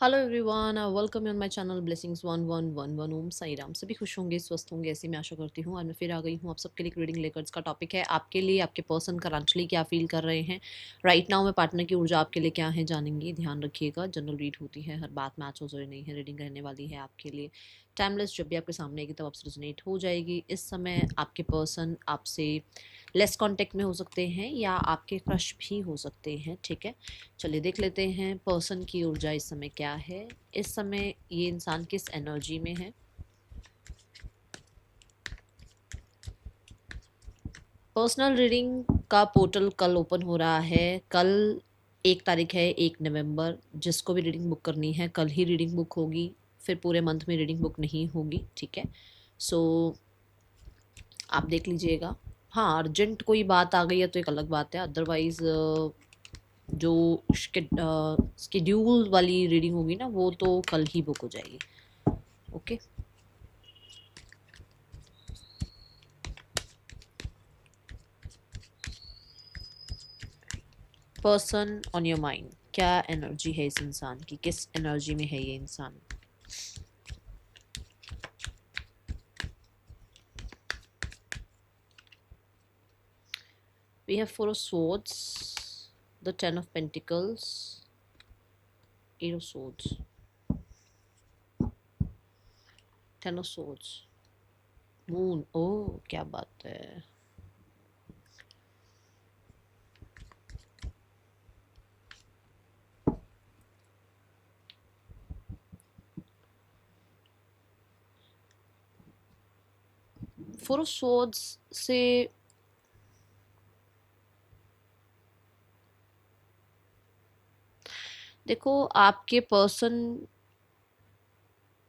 Hello everyone, welcome on my channel blessings 1111। ओम साई राम। सभी खुश होंगे, स्वस्थ होंगे, ऐसी मैं आशा करती हूँ। आज मैं फिर आ गई हूँ आप सबके लिए रीडिंग लेकर। इसका टॉपिक है आपके लिए, आपके पर्सन करंटली क्या फील कर रहे हैं राइट नाउ में। पार्टनर की ऊर्जा आपके लिए क्या है जानेंगे। ध्यान रखिएगा, जनरल रीड होती है, हर बात मैच हो जाए नहीं है। रीडिंग रहने वाली है आपके लिए टाइमलेस। जब भी आपके सामने आएगी तब आपसे रेजोनेट हो जाएगी। इस समय आपके पर्सन आपसे लेस कांटेक्ट में हो सकते हैं या आपके क्रश भी हो सकते हैं। ठीक है, चलिए देख लेते हैं पर्सन की ऊर्जा इस समय क्या है। इस समय ये इंसान किस एनर्जी में है। पर्सनल रीडिंग का पोर्टल कल ओपन हो रहा है। कल 1 तारीख है, 1 नवंबर। जिसको भी रीडिंग बुक करनी है कल ही रीडिंग बुक होगी, फिर पूरे मंथ में रीडिंग बुक नहीं होगी। ठीक है, सो आप देख लीजिएगा। हाँ, अर्जेंट कोई बात आ गई है तो एक अलग बात है, अदरवाइज जो स्केड्यूल वाली रीडिंग होगी ना वो तो कल ही बुक हो जाएगी। Okay, person on your mind, क्या एनर्जी है इस इंसान की, किस एनर्जी में है ये इंसान। We have 4 of Swords, the 10 of Pentacles, 8 of Swords, 10 of Swords, moon. ओ क्या बात है। 4 of Swords से देखो, आपके पर्सन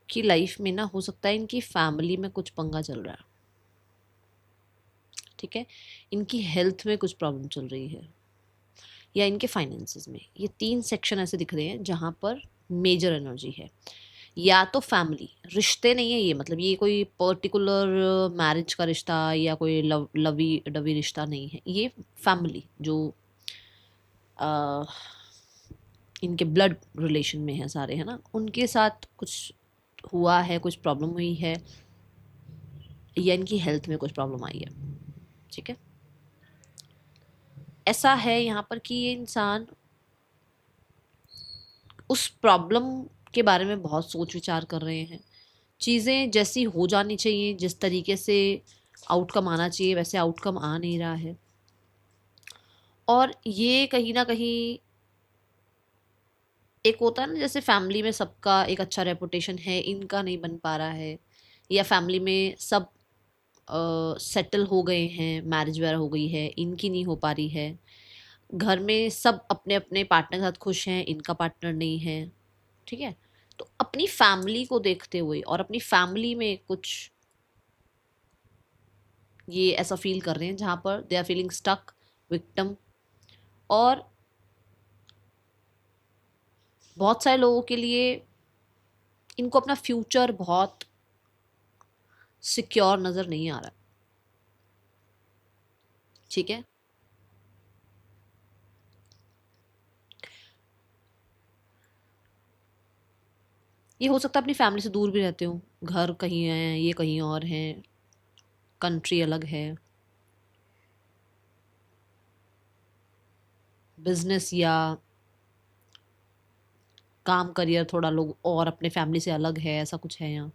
की लाइफ में ना हो सकता है इनकी फैमिली में कुछ पंगा चल रहा है। ठीक है, इनकी हेल्थ में कुछ प्रॉब्लम चल रही है या इनके फाइनेंसेस में। ये 3 सेक्शन ऐसे दिख रहे हैं जहाँ पर मेजर एनर्जी है। या तो फैमिली, रिश्ते नहीं है ये, मतलब ये कोई पर्टिकुलर मैरिज का रिश्ता या कोई लवी डवी रिश्ता नहीं है। ये फैमिली जो आ, इनके ब्लड रिलेशन में है सारे, है ना, उनके साथ कुछ हुआ है, कुछ प्रॉब्लम हुई है या इनकी हेल्थ में कुछ प्रॉब्लम आई है। ठीक है, ऐसा है यहाँ पर कि ये इंसान उस प्रॉब्लम के बारे में बहुत सोच विचार कर रहे हैं। चीज़ें जैसी हो जानी चाहिए, जिस तरीके से आउटकम आना चाहिए वैसे आउटकम आ नहीं रहा है। और ये कहीं ना कहीं एक होता है ना, जैसे फैमिली में सबका एक अच्छा रेपुटेशन है, इनका नहीं बन पा रहा है, या फैमिली में सब सेटल हो गए हैं, मैरिज वगैरह हो गई है, इनकी नहीं हो पा रही है। घर में सब अपने अपने पार्टनर के साथ खुश हैं, इनका पार्टनर नहीं है। ठीक है, तो अपनी फैमिली को देखते हुए और अपनी फैमिली में कुछ ये ऐसा फील कर रहे हैं जहाँ पर they are feeling stuck, victim. और बहुत सारे लोगों के लिए इनको अपना फ्यूचर बहुत सिक्योर नज़र नहीं आ रहा। ठीक है, ये हो सकता है अपनी फैमिली से दूर भी रहते हो, घर कहीं है, ये कहीं और है, कंट्री अलग है, बिजनेस या काम करियर थोड़ा लोग और अपने फैमिली से अलग है, ऐसा कुछ है यहाँ।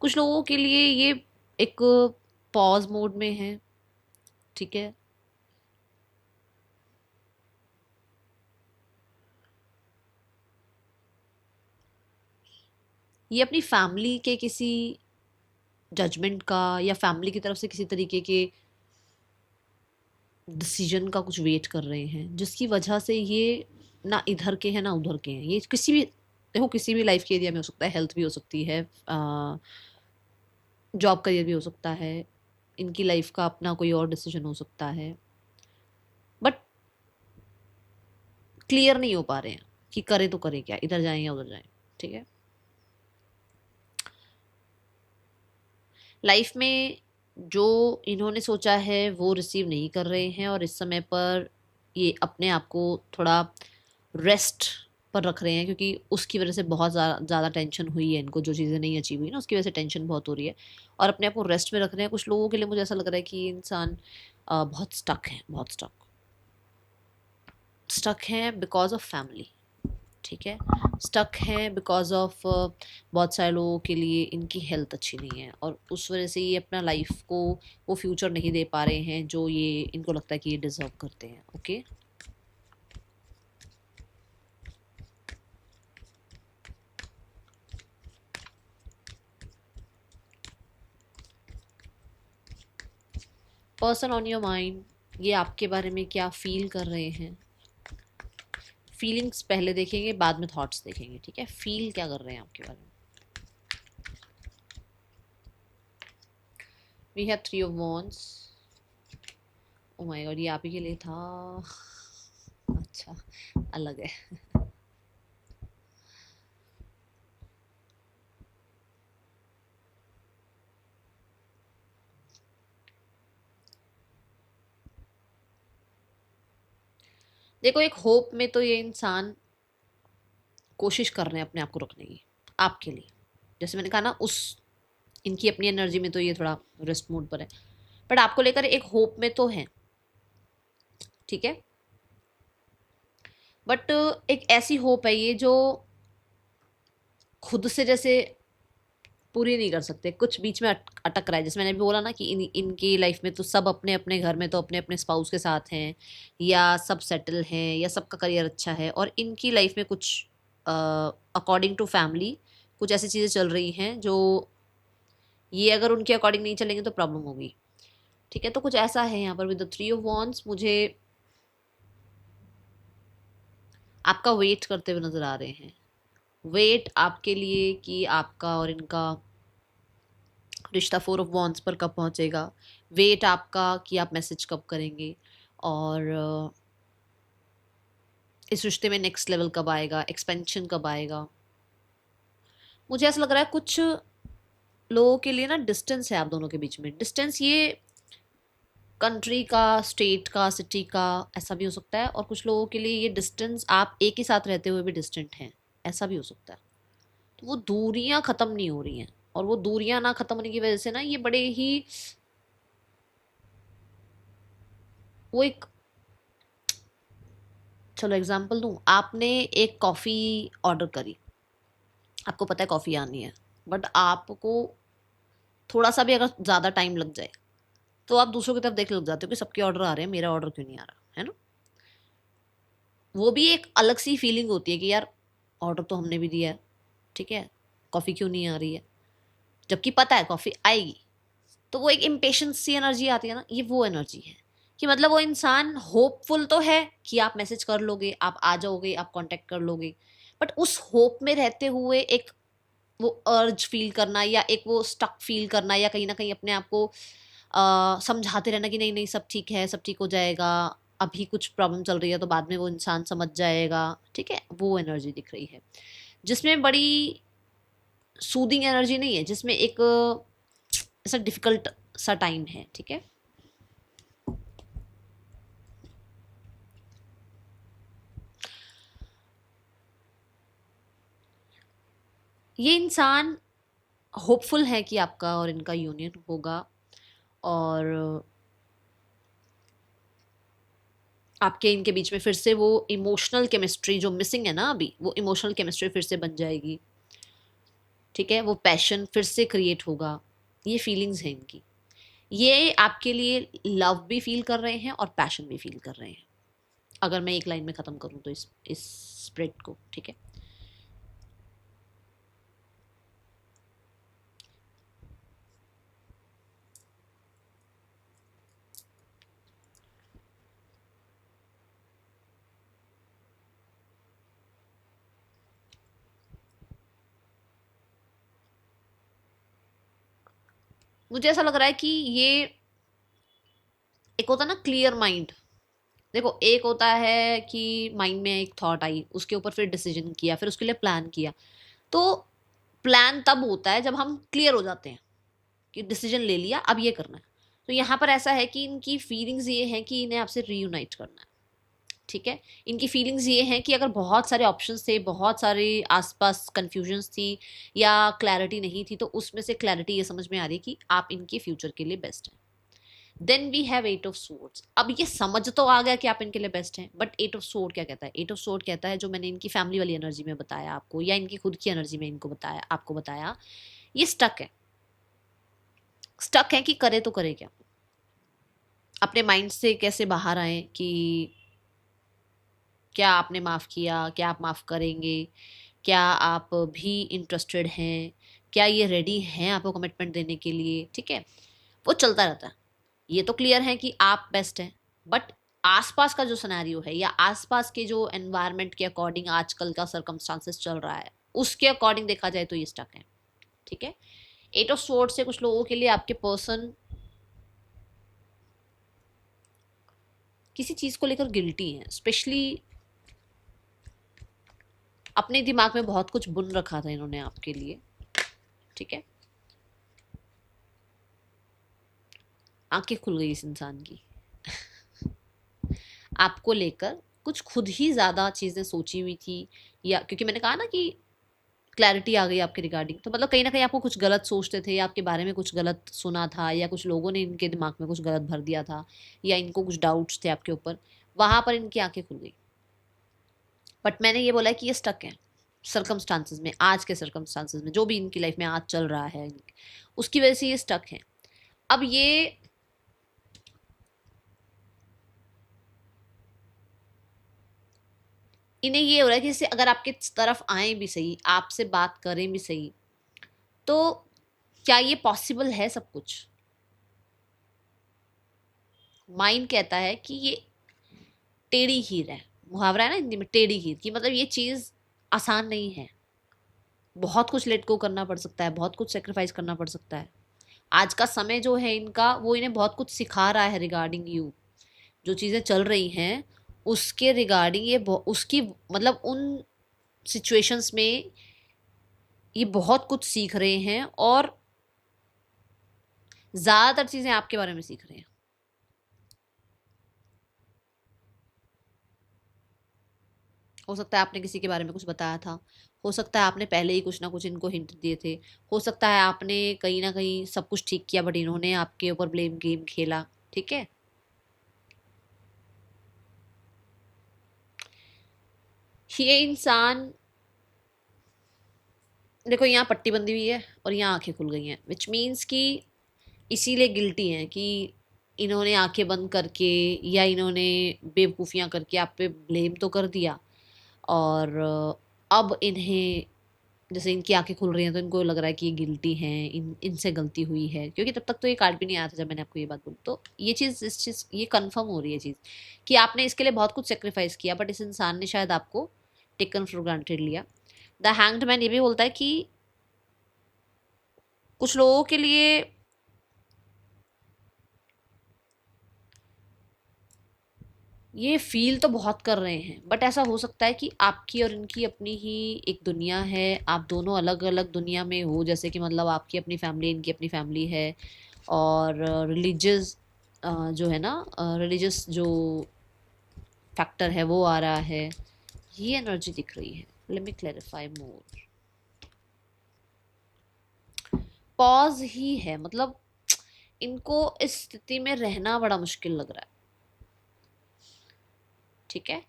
कुछ लोगों के लिए ये एक पॉज मोड में है। ठीक है, ये अपनी फैमिली के किसी जजमेंट का या फैमिली की तरफ से किसी तरीके के डिसीजन का कुछ वेट कर रहे हैं, जिसकी वजह से ये ना इधर के हैं ना उधर के हैं। ये किसी भी, देखो किसी भी लाइफ के एरिया में हो सकता है, हेल्थ भी हो सकती है, जॉब करियर भी हो सकता है, इनकी लाइफ का अपना कोई और डिसीजन हो सकता है, बट क्लियर नहीं हो पा रहे हैं कि करें तो करें क्या, इधर जाएं या उधर जाएं। ठीक है, लाइफ में जो इन्होंने सोचा है वो रिसीव नहीं कर रहे हैं, और इस समय पर ये अपने आप को थोड़ा रेस्ट पर रख रहे हैं, क्योंकि उसकी वजह से बहुत ज़्यादा टेंशन हुई है इनको, जो चीज़ें नहीं अचीव हुई ना उसकी वजह से टेंशन बहुत हो रही है, और अपने आप को रेस्ट में रख रहे हैं। कुछ लोगों के लिए मुझे ऐसा लग रहा है कि ये इंसान बहुत स्टक है, बहुत स्टक हैं बिकॉज ऑफ फैमिली, ठीक है, स्टक हैं बिकॉज ऑफ बहुत सारे लोगों के लिए इनकी हेल्थ अच्छी नहीं है, और उस वजह से ये अपना लाइफ को वो फ्यूचर नहीं दे पा रहे हैं जो ये इनको लगता है कि ये डिजर्व करते हैं। Okay, person on your mind, ये आपके बारे में क्या फील कर रहे हैं। फीलिंग्स पहले देखेंगे, बाद में थॉट्स देखेंगे, ठीक है। फील क्या कर रहे हैं आपके बारे में। We have 3 of wands. Oh my God, ये आप ही के लिए था। अच्छा, अलग है। देखो, एक होप में तो ये इंसान कोशिश कर रहे हैं अपने आप को रखने की आपके लिए, जैसे मैंने कहा ना, उस इनकी अपनी एनर्जी में तो ये थोड़ा रेस्ट मोड पर है, बट आपको लेकर एक होप में तो है, ठीक है। बट एक ऐसी होप है ये जो खुद से जैसे पूरी नहीं कर सकते, कुछ बीच में अटक रहा है। जैसे मैंने भी बोला ना कि इनकी लाइफ में तो सब अपने अपने घर में तो अपने अपने स्पाउस के साथ हैं, या सब सेटल हैं, या सबका करियर अच्छा है, और इनकी लाइफ में कुछ अकॉर्डिंग टू फैमिली कुछ ऐसी चीज़ें चल रही हैं जो ये अगर उनके अकॉर्डिंग नहीं चलेंगे तो प्रॉब्लम होगी, ठीक है। तो कुछ ऐसा है यहाँ पर विद द 3 ऑफ वॉन्ड्स, मुझे आपका वेट करते हुए नजर आ रहे हैं। वेट आपके लिए कि आपका और इनका रिश्ता 4 ऑफ वॉन्ड्स पर कब पहुंचेगा। वेट आपका कि आप मैसेज कब करेंगे, और इस रिश्ते में नेक्स्ट लेवल कब आएगा, एक्सपेंशन कब आएगा। मुझे ऐसा लग रहा है कुछ लोगों के लिए ना डिस्टेंस है आप दोनों के बीच में। डिस्टेंस ये कंट्री का, स्टेट का, सिटी का, ऐसा भी हो सकता है, और कुछ लोगों के लिए ये डिस्टेंस आप एक ही साथ रहते हुए भी डिस्टेंट हैं, ऐसा भी हो सकता है। तो वो दूरियां खत्म नहीं हो रही हैं, और वो दूरियां ना खत्म होने की वजह से ना ये बड़े ही वो एक, चलो एग्जांपल दूं, आपने एक कॉफ़ी ऑर्डर करी, आपको पता है कॉफ़ी आनी है, बट आपको थोड़ा सा भी अगर ज़्यादा टाइम लग जाए तो आप दूसरों की तरफ देख लग जाते हो कि सबके ऑर्डर आ रहे हैं, मेरा ऑर्डर क्यों नहीं आ रहा है ना। वो भी एक अलग सी फीलिंग होती है कि यार ऑर्डर तो हमने भी दिया है, ठीक है, कॉफ़ी क्यों नहीं आ रही है, जबकि पता है कॉफ़ी आएगी। तो वो एक इम्पेशंस सी एनर्जी आती है ना, ये वो एनर्जी है कि मतलब वो इंसान होपफुल तो है कि आप मैसेज कर लोगे, आप आ जाओगे, आप कांटेक्ट कर लोगे, बट उस होप में रहते हुए एक वो अर्ज फील करना, या एक वो स्टक फील करना, या कहीं ना कहीं अपने आप को समझाते रहना कि नहीं नहीं सब ठीक है, सब ठीक हो जाएगा, अभी कुछ प्रॉब्लम चल रही है तो बाद में वो इंसान समझ जाएगा, ठीक है। वो एनर्जी दिख रही है जिसमें बड़ी सूदिंग एनर्जी नहीं है, जिसमें एक ऐसा डिफिकल्ट सा टाइम है, ठीक है। ये इंसान होपफुल है कि आपका और इनका यूनियन होगा, और आपके इनके बीच में फिर से वो इमोशनल केमिस्ट्री जो मिसिंग है ना अभी, वो इमोशनल केमिस्ट्री फिर से बन जाएगी, ठीक है। वो पैशन फिर से क्रिएट होगा, ये फीलिंग्स हैं इनकी। ये आपके लिए लव भी फील कर रहे हैं और पैशन भी फील कर रहे हैं, अगर मैं एक लाइन में ख़त्म करूँ तो इस स्प्रेड को, ठीक है। मुझे ऐसा लग रहा है कि ये एक होता है ना क्लियर माइंड। देखो, एक होता है कि माइंड में एक थॉट आई, उसके ऊपर फिर डिसीजन किया, फिर उसके लिए प्लान किया। तो प्लान तब होता है जब हम क्लियर हो जाते हैं कि डिसीजन ले लिया, अब ये करना है। तो यहाँ पर ऐसा है कि इनकी फीलिंग्स ये हैं कि इन्हें आपसे रीयूनाइट करना है, ठीक है। इनकी फीलिंग्स ये हैं कि अगर बहुत सारे ऑप्शंस थे, बहुत सारे आसपास कंफ्यूजन्स थी या क्लैरिटी नहीं थी, तो उसमें से क्लैरिटी ये समझ में आ रही है कि आप इनके फ्यूचर के लिए बेस्ट हैं। Then we have eight of swords. अब ये समझ तो आ गया कि आप इनके लिए बेस्ट हैं, बट एट ऑफ सोर्ड क्या कहता है? एट ऑफ सोर्ड कहता है, जो मैंने इनकी फैमिली वाली एनर्जी में बताया आपको, या इनकी खुद की एनर्जी में इनको बताया, आपको बताया, ये स्टक है। स्टक है कि करे तो करे क्या, अपने माइंड से कैसे बाहर आए कि क्या आपने माफ़ किया, क्या आप माफ़ करेंगे, क्या आप भी इंटरेस्टेड हैं, क्या ये रेडी हैं आपको कमिटमेंट देने के लिए, ठीक है। वो चलता रहता है। ये तो क्लियर है कि आप बेस्ट हैं, बट आसपास का जो सिनेरियो है या आसपास के जो एनवायरनमेंट के अकॉर्डिंग आजकल का सर्कमस्टांसेस चल रहा है, उसके अकॉर्डिंग देखा जाए तो ये स्टक है, ठीक है। एट ऑफ स्वॉर्ड्स से कुछ लोगों के लिए आपके पर्सन किसी चीज़ को लेकर गिल्टी हैं, स्पेशली अपने दिमाग में बहुत कुछ बुन रखा था इन्होंने आपके लिए, ठीक है। आंखें खुल गई इस इंसान की आपको लेकर, कुछ खुद ही ज़्यादा चीज़ें सोची हुई थी, या क्योंकि मैंने कहा ना कि क्लैरिटी आ गई आपके रिगार्डिंग, तो मतलब कहीं ना कहीं आपको कुछ गलत सोचते थे, या आपके बारे में कुछ गलत सुना था, या कुछ लोगों ने इनके दिमाग में कुछ गलत भर दिया था, या इनको कुछ डाउट्स थे आपके ऊपर, वहां पर इनकी आंखें खुल गई। बट मैंने ये बोला है कि ये स्टक है सर्कमस्टांसेस में, आज के सर्कमस्टांसेस में जो भी इनकी लाइफ में आज चल रहा है, उसकी वजह से ये स्टक है। अब ये इन्हें ये हो रहा है कि जैसे अगर आपके तरफ आए भी सही, आपसे बात करें भी सही, तो क्या ये पॉसिबल है सब कुछ? माइंड कहता है कि ये टेढ़ी खीर है, मुहावरा है ना हिंदी में, टेढ़ी खीर, की मतलब ये चीज़ आसान नहीं है, बहुत कुछ लेट गो करना पड़ सकता है, बहुत कुछ सेक्रीफाइस करना पड़ सकता है। आज का समय जो है इनका, वो इन्हें बहुत कुछ सिखा रहा है रिगार्डिंग यू, जो चीज़ें चल रही हैं उसके रिगार्डिंग, ये उसकी मतलब उन सिचुएशंस में ये बहुत कुछ सीख रहे हैं, और ज़्यादातर चीज़ें आपके बारे में सीख रहे हैं। हो सकता है आपने किसी के बारे में कुछ बताया था, हो सकता है आपने पहले ही कुछ ना कुछ इनको हिंट दिए थे, हो सकता है आपने कहीं ना कहीं सब कुछ ठीक किया, बट इन्होंने आपके ऊपर ब्लेम गेम खेला, ठीक है। ये इंसान, देखो यहाँ पट्टी बंधी हुई है और यहाँ आंखें खुल गई हैं, विच मीन्स कि इसीलिए गिल्टी हैं कि इन्होंने आंखें बंद करके या इन्होंने बेवकूफ़ियाँ करके आप पे ब्लेम तो कर दिया, और अब इन्हें जैसे इनकी आंखें खुल रही हैं तो इनको लग रहा है कि ये गिल्टी हैं, इनसे गलती हुई है, क्योंकि तब तक तो ये कार्ड भी नहीं आया था जब मैंने आपको ये बात बोली। तो ये चीज़, इस चीज़ ये कंफर्म हो रही है चीज़ कि आपने इसके लिए बहुत कुछ सेक्रीफाइस किया, बट इस इंसान ने शायद आपको टेकन फॉर ग्रांटेड लिया। द हैंग्ड मैन ये भी बोलता है कि कुछ लोगों के लिए ये फील तो बहुत कर रहे हैं, बट ऐसा हो सकता है कि आपकी और इनकी अपनी ही एक दुनिया है, आप दोनों अलग अलग दुनिया में हो, जैसे कि मतलब आपकी अपनी फैमिली, इनकी अपनी फैमिली है, और रिलीजियस जो है ना, रिलीजियस जो फैक्टर है वो आ रहा है, ये एनर्जी दिख रही है। लेट मी क्लैरिफाई मोर। पॉज ही है, मतलब इनको इस स्थिति में रहना बड़ा मुश्किल लग रहा है, ठीक है।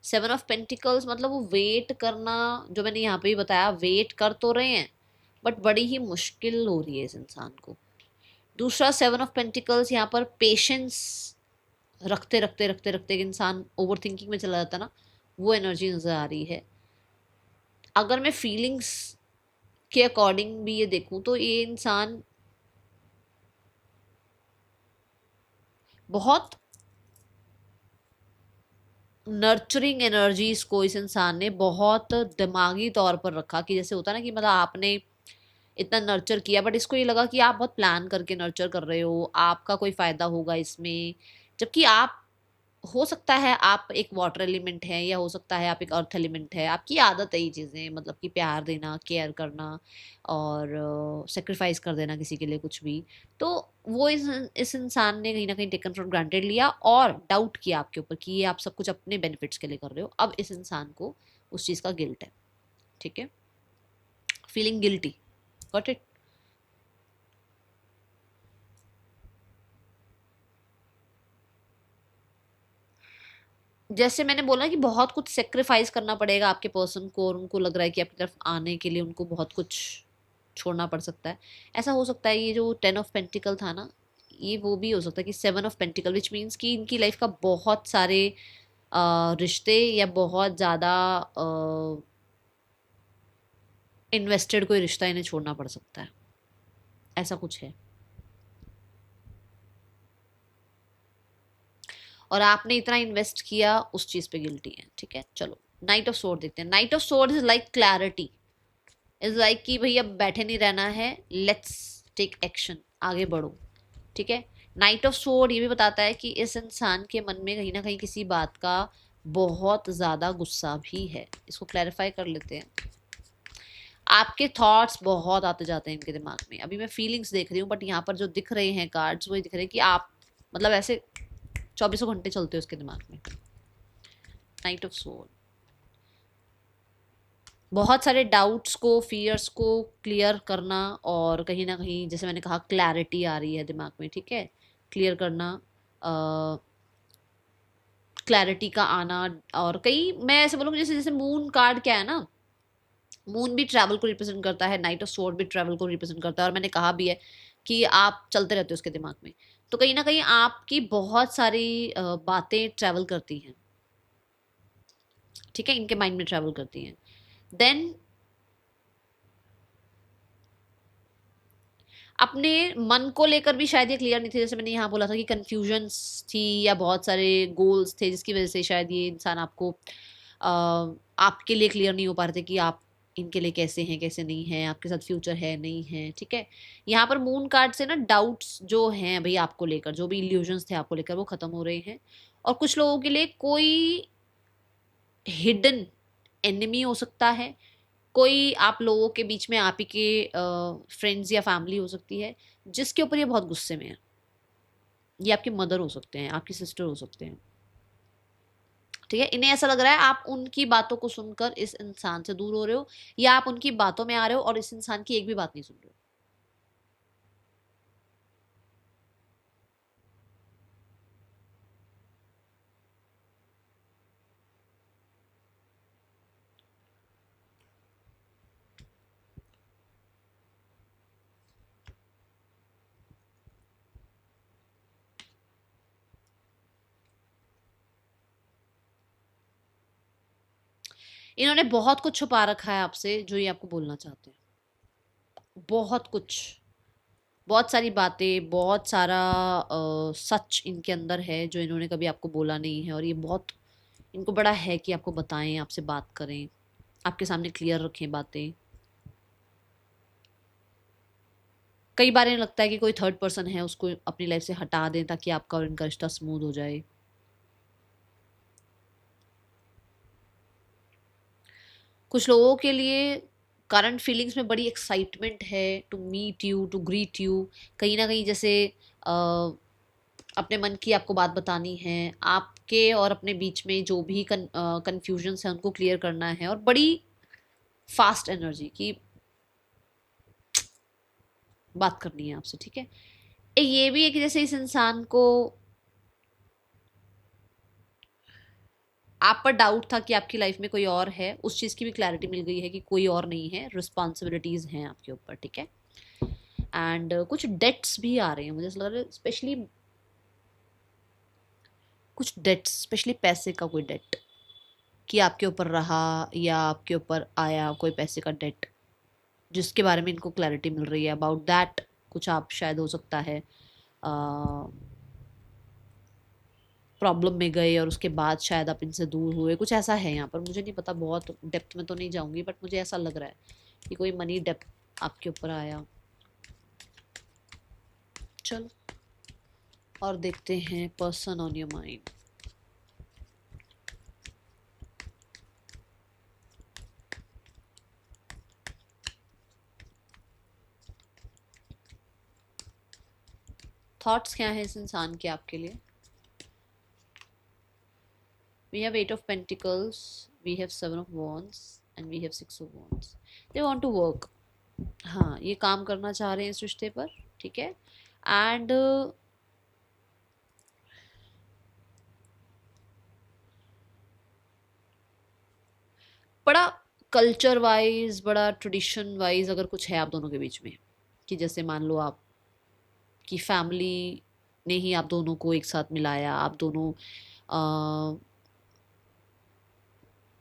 सेवन ऑफ पेंटिकल्स मतलब वो वेट करना, जो मैंने यहाँ पे भी बताया, वेट कर तो रहे हैं बट बड़ी ही मुश्किल हो रही है इस इंसान को। दूसरा सेवन ऑफ पेंटिकल्स यहाँ पर पेशेंस रखते रखते रखते रखते इंसान ओवर थिंकिंग में चला जाता है ना, वो एनर्जी नज़र आ रही है। अगर मैं फीलिंग्स के अकॉर्डिंग भी ये देखूं तो ये इंसान बहुत नर्चरिंग एनर्जीज को, इस इंसान ने बहुत दिमागी तौर पर रखा, कि जैसे होता है ना कि मतलब आपने इतना नर्चर किया, बट इसको ये लगा कि आप बहुत प्लान करके नर्चर कर रहे हो, आपका कोई फ़ायदा होगा इसमें, जबकि आप हो सकता है आप एक वाटर एलिमेंट है, या हो सकता है आप एक अर्थ एलिमेंट है, आपकी आदत है ये चीज़ें, मतलब कि प्यार देना, केयर करना और सेक्रीफाइस कर देना किसी के लिए कुछ भी। तो वो इस इंसान ने कहीं ना कहीं टेकन फॉर ग्रांटेड लिया और डाउट किया आपके ऊपर कि ये आप सब कुछ अपने बेनिफिट्स के लिए कर रहे हो। अब इस इंसान को उस चीज़ का गिल्ट है, ठीक है, फीलिंग गिल्टी, गॉट इट। जैसे मैंने बोला कि बहुत कुछ सेक्रीफाइस करना पड़ेगा आपके पर्सन को, और उनको लग रहा है कि आपकी तरफ आने के लिए उनको बहुत कुछ छोड़ना पड़ सकता है। ऐसा हो सकता है ये जो 10 ऑफ पेंटिकल था ना, ये वो भी हो सकता है कि 7 ऑफ पेंटिकल, विच मीन्स कि इनकी लाइफ का बहुत सारे रिश्ते या बहुत ज़्यादा इन्वेस्टेड कोई रिश्ता इन्हें छोड़ना पड़ सकता है, ऐसा कुछ है। और आपने इतना इन्वेस्ट किया उस चीज़ पे गिल्टी है, ठीक है। चलो नाइट ऑफ सोर्ड देखते हैं। Night of sword is like clarity, is like कि भाई अब बैठे नहीं रहना है, लेट्स टेक एक्शन, आगे बढ़ो, ठीक है। नाइट ऑफ सोर्ड ये भी बताता है कि इस इंसान के मन में कहीं ना कहीं किसी बात का बहुत ज़्यादा गुस्सा भी है। इसको क्लैरिफाई कर लेते हैं। आपके थॉट्स बहुत आते जाते हैं इनके दिमाग में। अभी मैं फीलिंग्स देख रही हूँ, बट यहाँ पर जो दिख रहे हैं कार्ड्स वो दिख रहे हैं कि आप मतलब ऐसे 24 घंटे चलते हो उसके दिमाग में। नाइट ऑफ सोर्ड बहुत सारे डाउट्स को, फियर्स को क्लियर करना, और कहीं ना कहीं जैसे मैंने कहा क्लैरिटी आ रही है दिमाग में, ठीक है, क्लियर करना, क्लैरिटी का आना। और कई मैं ऐसे बोलूँगी जैसे जैसे मून कार्ड क्या है ना, मून भी ट्रैवल को रिप्रेजेंट करता है, नाइट ऑफ सोर्ड भी ट्रैवल को रिप्रेजेंट करता है, और मैंने कहा भी है कि आप चलते रहते हो उसके दिमाग में। तो कहीं ना कहीं आपकी बहुत सारी बातें ट्रैवल करती हैं, ठीक है, इनके माइंड में ट्रैवल करती हैं। देन अपने मन को लेकर भी शायद ये क्लियर नहीं थे, जैसे मैंने यहाँ बोला था कि कंफ्यूजन्स थी या बहुत सारे गोल्स थे जिसकी वजह से शायद ये इंसान आपको आपके लिए क्लियर नहीं हो पा रहे थे कि आप इनके लिए कैसे हैं कैसे नहीं हैं, आपके साथ फ्यूचर है नहीं है, ठीक है। यहाँ पर मून कार्ड से ना डाउट्स जो हैं भाई आपको लेकर, जो भी इल्यूजन्स थे आपको लेकर, वो खत्म हो रहे हैं। और कुछ लोगों के लिए कोई हिडन एनिमी हो सकता है, कोई आप लोगों के बीच में आप ही के फ्रेंड्स या फैमिली हो सकती है जिसके ऊपर ये बहुत गुस्से में है। ये आपके मदर हो सकते हैं, आपकी सिस्टर हो सकते हैं, ठीक है। इन्हें ऐसा लग रहा है आप उनकी बातों को सुनकर इस इंसान से दूर हो रहे हो, या आप उनकी बातों में आ रहे हो और इस इंसान की एक भी बात नहीं सुन रहे हो। इन्होंने बहुत कुछ छुपा रखा है आपसे जो ये आपको बोलना चाहते हैं, बहुत कुछ, बहुत सारी बातें, बहुत सारा सच इनके अंदर है जो इन्होंने कभी आपको बोला नहीं है, और ये बहुत इनको बड़ा है कि आपको बताएं, आपसे बात करें, आपके सामने क्लियर रखें बातें। कई बार इन्हें लगता है कि कोई थर्ड पर्सन है उसको अपनी लाइफ से हटा दें ताकि आपका और इनका रिश्ता स्मूथ हो जाए। कुछ लोगों के लिए करंट फीलिंग्स में बड़ी एक्साइटमेंट है to meet you, to greet you, कहीं ना कहीं जैसे अपने मन की आपको बात बतानी है, आपके और अपने बीच में जो भी कन्फ्यूजन्स हैं उनको क्लियर करना है, और बड़ी फास्ट एनर्जी की बात करनी है आपसे, ठीक है। ये भी है कि जैसे इस इंसान को आप पर डाउट था कि आपकी लाइफ में कोई और है, उस चीज़ की भी क्लैरिटी मिल गई है कि कोई और नहीं है, रिस्पॉन्सिबिलिटीज़ हैं आपके ऊपर, ठीक है। एंड कुछ डेट्स भी आ रहे हैं, मुझे ऐसा लग रहा है स्पेशली कुछ डेट्स, स्पेशली पैसे का कोई डेट कि आपके ऊपर रहा या आपके ऊपर आया कोई पैसे का डेट, जिसके बारे में इनको क्लैरिटी मिल रही है अबाउट दैट। कुछ आप शायद हो सकता है प्रॉब्लम में गए और उसके बाद शायद आप इनसे दूर हुए, कुछ ऐसा है यहाँ पर, मुझे नहीं पता, बहुत डेप्थ में तो नहीं जाऊंगी, बट मुझे ऐसा लग रहा है कि कोई मनी डेप्थ आपके ऊपर आया। चलो और देखते हैं person on your mind. Thoughts क्या है इस इंसान के आपके लिए? We have 8 of Pentacles, we have 7 of Wands and we have 6 of Wands. They want to work. हाँ, ये काम करना चाह रहे हैं इस रिश्ते पर, ठीक है। एंड बड़ा कल्चर वाइज, बड़ा ट्रेडिशन वाइज अगर कुछ है आप दोनों के बीच में, कि जैसे मान लो आप की फैमिली ने ही आप दोनों को एक साथ मिलाया, आप दोनों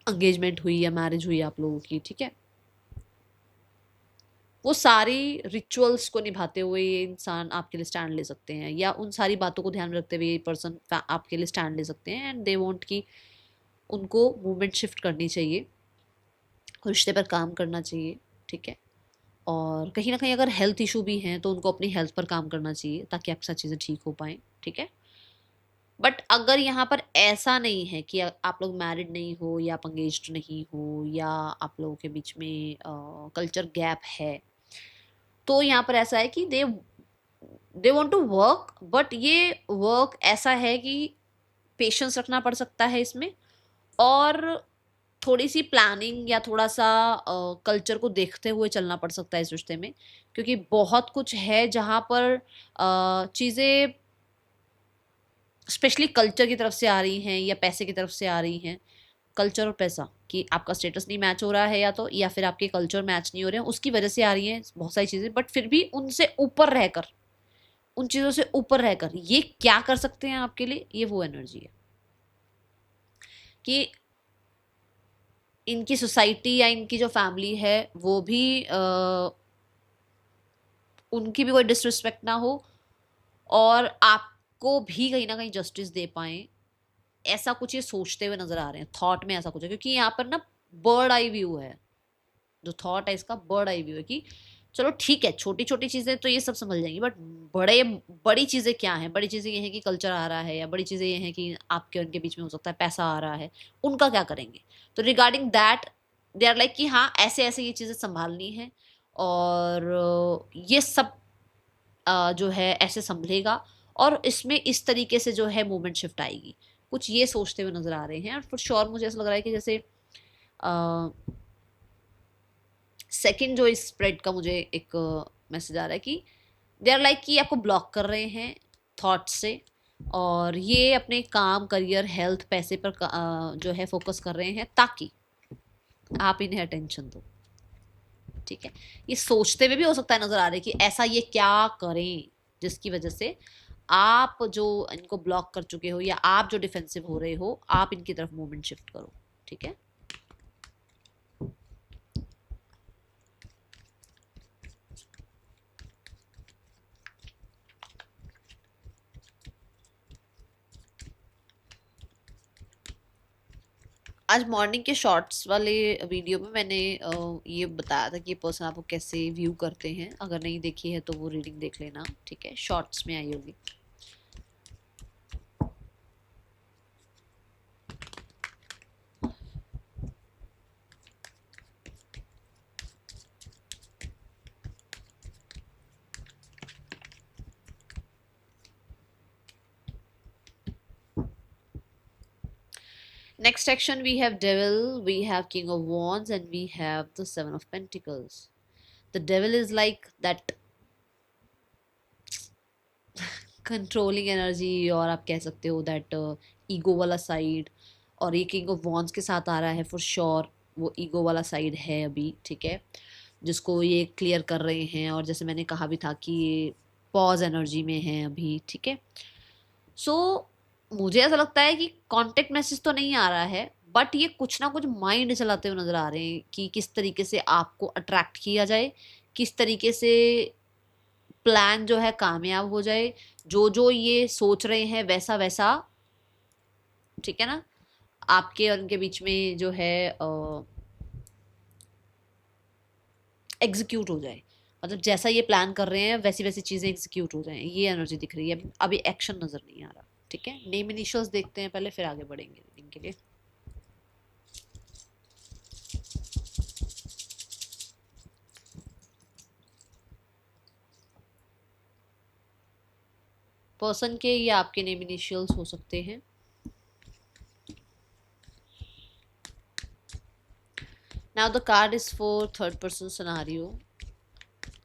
एंगेजमेंट हुई या मैरिज हुई आप लोगों की, ठीक है। वो सारी रिचुअल्स को निभाते हुए ये इंसान आपके लिए स्टैंड ले सकते हैं, या उन सारी बातों को ध्यान में रखते हुए ये पर्सन आपके लिए स्टैंड ले सकते हैं। एंड दे वांट कि उनको मूवमेंट शिफ्ट करनी चाहिए, रिश्ते पर काम करना चाहिए, ठीक है। और कहीं ना कहीं अगर हेल्थ इशू भी हैं तो उनको अपनी हेल्थ पर काम करना चाहिए ताकि आपके साथ चीज़ें ठीक हो पाएँ, ठीक है। बट अगर यहाँ पर ऐसा नहीं है कि आप लोग मैरिड नहीं हो या आप अंगेज्ड नहीं हो या आप लोगों के बीच में कल्चर गैप है, तो यहाँ पर ऐसा है कि they want to work, but ये वर्क ऐसा है कि पेशेंस रखना पड़ सकता है इसमें, और थोड़ी सी प्लानिंग या थोड़ा सा कल्चर को देखते हुए चलना पड़ सकता है इस रिश्ते में, क्योंकि बहुत कुछ है जहाँ पर चीज़ें स्पेशली कल्चर की तरफ से आ रही हैं या पैसे की तरफ से आ रही हैं। कल्चर और पैसा, कि आपका स्टेटस नहीं मैच हो रहा है या तो, या फिर आपके कल्चर मैच नहीं हो रहे हैं, उसकी वजह से आ रही हैं बहुत सारी चीज़ें। बट फिर भी उनसे ऊपर रहकर, उन चीज़ों से ऊपर रहकर ये क्या कर सकते हैं आपके लिए, ये वो एनर्जी है कि इनकी सोसाइटी या इनकी जो फैमिली है वो भी उनकी भी कोई डिसरिस्पेक्ट ना हो, और आपको भी कहीं ना कहीं जस्टिस दे पाए, ऐसा कुछ ये सोचते हुए नजर आ रहे हैं। थॉट में ऐसा कुछ है, क्योंकि यहाँ पर ना बर्ड आई व्यू है, जो थॉट है इसका बर्ड आई व्यू है कि चलो ठीक है, छोटी छोटी चीजें तो ये सब समझ जाएंगी, बट बड़ी चीजें क्या हैं? बड़ी चीजें ये हैं कि कल्चर आ रहा है, या बड़ी चीजें ये हैं कि आपके उनके बीच में हो सकता है पैसा आ रहा है, उनका क्या करेंगे? तो regarding that they are like कि हाँ, ऐसे ऐसे ये चीजें संभालनी है, और ये सब जो है ऐसे संभलेगा, और इसमें इस तरीके से जो है मूवमेंट शिफ्ट आएगी, कुछ ये सोचते हुए नजर आ रहे हैं। और फॉर श्योर मुझे ऐसा लग रहा है कि जैसे सेकंड जो इस स्प्रेड का मुझे एक मैसेज आ रहा है कि दे आर लाइक कि आपको ब्लॉक कर रहे हैं थॉट्स से, और ये अपने काम, करियर, हेल्थ, पैसे पर जो है फोकस कर रहे हैं ताकि आप इन्हें अटेंशन दो, ठीक है। ये सोचते हुए भी हो सकता है नजर आ रहा है कि ऐसा ये क्या करें जिसकी वजह से आप जो इनको ब्लॉक कर चुके हो या आप जो डिफेंसिव हो रहे हो, आप इनकी तरफ मूवमेंट शिफ्ट करो, ठीक है। आज मॉर्निंग के शॉर्ट्स वाले वीडियो में मैंने ये बताया था कि ये पर्सन आपको कैसे व्यू करते हैं। अगर नहीं देखी है तो वो रीडिंग देख लेना, ठीक है, शॉर्ट्स में आई होगी। Next section we have Devil, we have King of Wands, and we have the Seven of Pentacles. The Devil is like that controlling energy, और आप कह सकते हो दैट ईगो वाला साइड, और ये किंग ऑफ वॉन्ड्स के साथ आ रहा है फॉर श्योर, वो ईगो वाला साइड है अभी, ठीक है, जिसको ये क्लियर कर रहे हैं। और जैसे मैंने कहा भी था कि ये पॉज एनर्जी में है अभी, ठीक है। सो मुझे ऐसा लगता है कि कॉन्टेक्ट मैसेज तो नहीं आ रहा है, बट ये कुछ ना कुछ माइंड चलाते हुए नजर आ रहे हैं कि किस तरीके से आपको अट्रैक्ट किया जाए, किस तरीके से प्लान जो है कामयाब हो जाए, जो जो ये सोच रहे हैं वैसा वैसा, ठीक है ना, आपके और उनके बीच में जो है एग्जीक्यूट हो जाए। मतलब जैसा ये प्लान कर रहे हैं वैसी वैसी चीज़ें एग्जीक्यूट हो जाएं, ये एनर्जी दिख रही है। अभी एक्शन नज़र नहीं आ रहा, ठीक है। नेम इनिशियल्स देखते हैं पहले, फिर आगे बढ़ेंगे रीडिंग के लिए। पर्सन के या आपके नेम इनिशियल्स हो सकते हैं। Now the card is for third person scenario.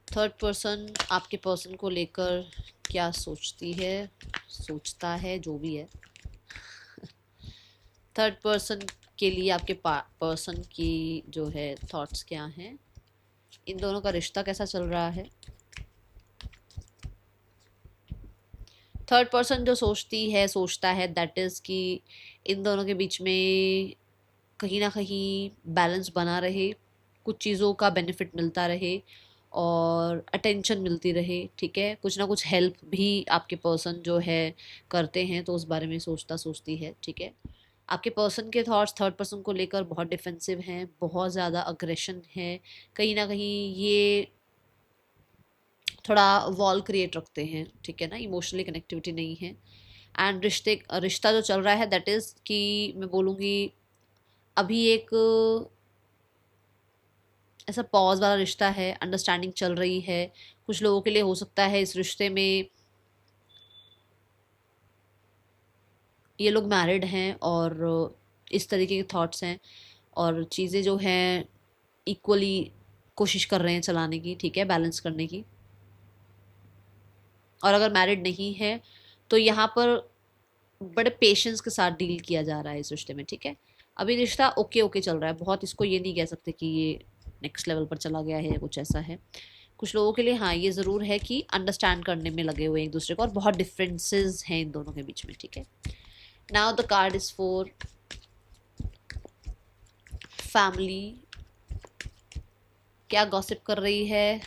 Third person आपके पर्सन को लेकर क्या सोचती है, सोचता है, जो भी है। थर्ड पर्सन के लिए आपके पर्सन की जो है थॉट्स क्या हैं, इन दोनों का रिश्ता कैसा चल रहा है। थर्ड पर्सन जो सोचता है दैट इज़ कि इन दोनों के बीच में कहीं ना कहीं बैलेंस बना रहे, कुछ चीज़ों का बेनिफिट मिलता रहे और अटेंशन मिलती रहे, ठीक है। कुछ ना कुछ हेल्प भी आपके पर्सन जो है करते हैं, तो उस बारे में सोचती है, ठीक है। आपके पर्सन के थॉट्स थर्ड पर्सन को लेकर बहुत डिफेंसिव हैं, बहुत ज़्यादा अग्रेशन है, कहीं ना कहीं ये थोड़ा वॉल क्रिएट रखते हैं, ठीक है ना। इमोशनली कनेक्टिविटी नहीं है। एंड रिश्ता जो चल रहा है दैट इज़ कि मैं बोलूँगी अभी एक ऐसा पॉज वाला रिश्ता है, अंडरस्टैंडिंग चल रही है। कुछ लोगों के लिए हो सकता है इस रिश्ते में ये लोग मैरिड हैं और इस तरीके के थॉट्स हैं और चीज़ें जो हैं इक्वली कोशिश कर रहे हैं चलाने की, ठीक है, बैलेंस करने की। और अगर मैरिड नहीं है तो यहाँ पर बड़े पेशेंस के साथ डील किया जा रहा है इस रिश्ते में, ठीक है। अभी रिश्ता ओके ओके चल रहा है, बहुत इसको ये नहीं कह सकते कि ये नेक्स्ट लेवल पर चला गया है या कुछ ऐसा है। कुछ लोगों के लिए हाँ ये ज़रूर है कि अंडरस्टैंड करने में लगे हुए हैं एक दूसरे को और बहुत डिफरेंसेस हैं इन दोनों के बीच में, ठीक है। Now the card is for family. क्या गॉसिप कर रही है,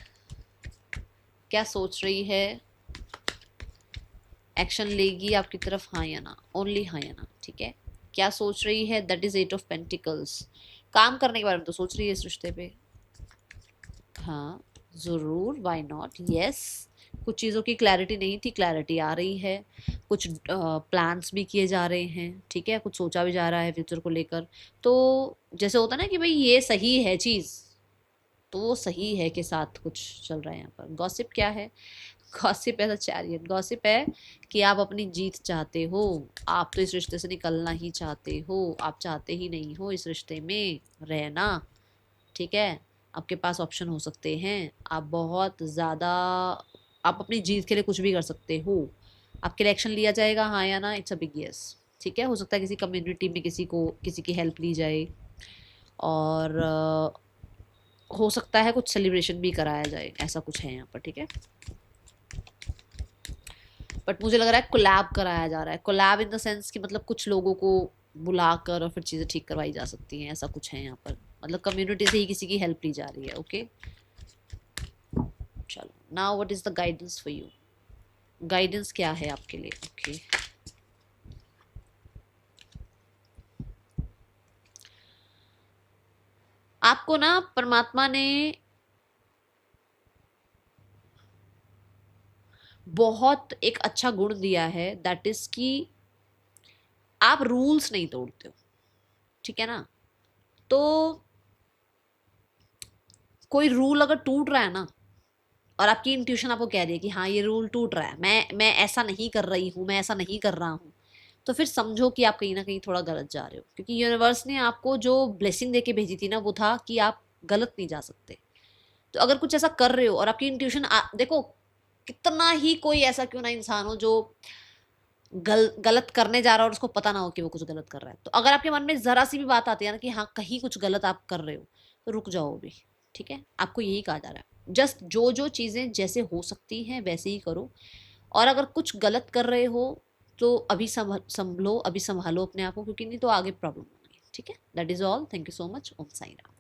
क्या सोच रही है, एक्शन लेगी आपकी तरफ, हाँ या ना, ओनली हाँ या ना, ठीक है। क्या सोच रही है, दैट इज 8 ऑफ पेंटिकल्स। काम करने के बारे में तो सोच रही है इस रिश्ते पे, हाँ ज़रूर, वाई नॉट, यस। कुछ चीज़ों की क्लैरिटी नहीं थी, क्लैरिटी आ रही है। कुछ प्लान्स भी किए जा रहे हैं, ठीक है, कुछ सोचा भी जा रहा है फ्यूचर को लेकर। तो जैसे होता है ना कि भाई ये सही है चीज़, तो वो सही है के साथ कुछ चल रहा है यहाँ पर। गॉसिप क्या है, gossip as a chariot, gossip है कि आप अपनी जीत चाहते हो, आप तो इस रिश्ते से निकलना ही चाहते हो, आप चाहते ही नहीं हो इस रिश्ते में रहना, ठीक है। आपके पास ऑप्शन हो सकते हैं, आप बहुत ज़्यादा, आप अपनी जीत के लिए कुछ भी कर सकते हो। आपके लिए एक्शन लिया जाएगा, हाँ या ना, इट्स अ बिग यस, ठीक है। हो सकता है किसी कम्युनिटी में किसी की हेल्प ली जाए और हो सकता है कुछ सेलिब्रेशन भी कराया जाए, ऐसा कुछ है यहाँ पर, ठीक है। बट मुझे लग रहा है कोलैब कराया जा रहा है, कोलैब इन द सेंस कि मतलब कुछ लोगों को बुलाकर और फिर चीज़ें ठीक करवाई जा सकती हैं, ऐसा कुछ है यहाँ पर। मतलब कम्युनिटी से ही किसी की हेल्प ली जा रही है, ओके। चलो, now what is the guidance for you, guidance क्या है आपके लिए, ओके। आपको ना परमात्मा ने बहुत एक अच्छा गुण दिया है, दैट इज कि आप रूल्स नहीं तोड़ते हो, ठीक है ना। तो कोई रूल अगर टूट रहा है ना और आपकी इंट्यूशन आपको कह रही है कि हाँ ये रूल टूट रहा है, मैं ऐसा नहीं कर रही हूँ, मैं ऐसा नहीं कर रहा हूँ, तो फिर समझो कि आप कहीं ना कहीं थोड़ा गलत जा रहे हो। क्योंकि यूनिवर्स ने आपको जो ब्लेसिंग देके भेजी थी ना, वो था कि आप गलत नहीं जा सकते। तो अगर कुछ ऐसा कर रहे हो और आपकी इंट्यूशन देखो, कितना ही कोई ऐसा क्यों ना इंसान हो जो गलत करने जा रहा है और उसको पता ना हो कि वो कुछ गलत कर रहा है, तो अगर आपके मन में जरा सी भी बात आती है ना कि हाँ कहीं कुछ गलत आप कर रहे हो, तो रुक जाओ भी, ठीक है। आपको यही कहा जा रहा है, जस्ट जो जो चीज़ें जैसे हो सकती हैं वैसे ही करो। और अगर कुछ गलत कर रहे हो तो अभी संभलो, अभी संभालो अपने आप को, क्योंकि नहीं तो आगे प्रॉब्लम होगी, ठीक है। That is all, thank you so much, Om Sai Ram.